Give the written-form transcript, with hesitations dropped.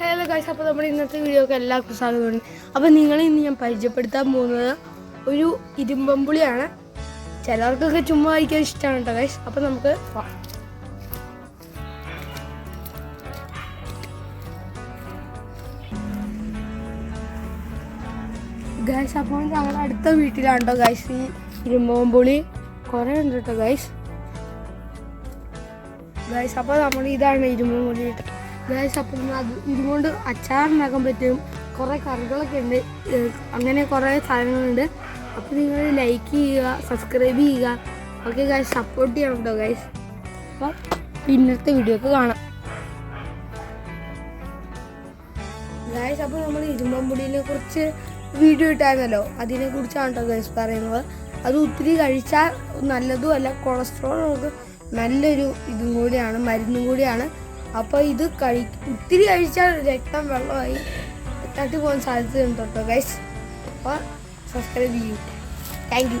Hello guys, അപ്പോൾ നമ്മുടെ ഇന്നത്തെ വീഡിയോക്ക് എല്ലാവർക്കും സ്വാഗതമാണ്. അപ്പോൾ നിങ്ങളെ ഇന്ന് ഞാൻ പരിചയപ്പെടുത്താൻ പോകുന്നത് ഒരു ഇരുമ്പമ്പുളിയാണ്. ചിലർക്കൊക്കെ ചുമ്മാ കഴിക്കാൻ ഇഷ്ടമാണ് കേട്ടോ ഗൈസ്. അപ്പോൾ നമുക്ക് ഗൈസ്, അപ്പോൾ ഞങ്ങളുടെ അടുത്ത വീട്ടിലാണ് കേട്ടോ ഗൈസ് ഈ ഇരുമ്പമ്പുളി. കുറേ ഉണ്ട് കേട്ടോ ഗൈസ്. അപ്പോൾ നമ്മൾ ഇതാണ് ഇരുമ്പമ്പുളി ഗൈസ്. അപ്പം അത് ഇതുകൊണ്ട് അച്ചാറുണ്ടാക്കാൻ പറ്റും. കുറേ കറികളൊക്കെ ഉണ്ട്, അങ്ങനെ കുറേ സാധനങ്ങളുണ്ട്. അപ്പോൾ നിങ്ങൾ ലൈക്ക് ചെയ്യുക, സബ്സ്ക്രൈബ് ചെയ്യുക. ഓക്കെ ഗൈസ്, സപ്പോർട്ട് ചെയ്യണം കേട്ടോ ഗൈസ്. അപ്പം പിന്നത്തെ വീഡിയോ ഒക്കെ കാണാം ഗൈസ്. അപ്പോൾ നമ്മൾ ഇരുമ്പമ്പുളിനെ കുറിച്ച് വീഡിയോ ഇട്ടായിരുന്നല്ലോ, അതിനെക്കുറിച്ചാണ് കേട്ടോ ഗൈസ് പറയുന്നത്. അത് ഒത്തിരി കഴിച്ചാൽ നല്ലതും അല്ല, കൊളസ്ട്രോൾ നല്ലൊരു ഇതും കൂടിയാണ്, മരുന്നും കൂടിയാണ്. അപ്പോൾ ഇത് ഒത്തിരി കഴിച്ചാൽ രക്തം വെള്ളമായി തട്ടി പോകാൻ സാധ്യതയുണ്ട് കേട്ടോ ഗൈസ്. അപ്പോൾ സബ്സ്ക്രൈബ് ചെയ്യൂ. Thank you.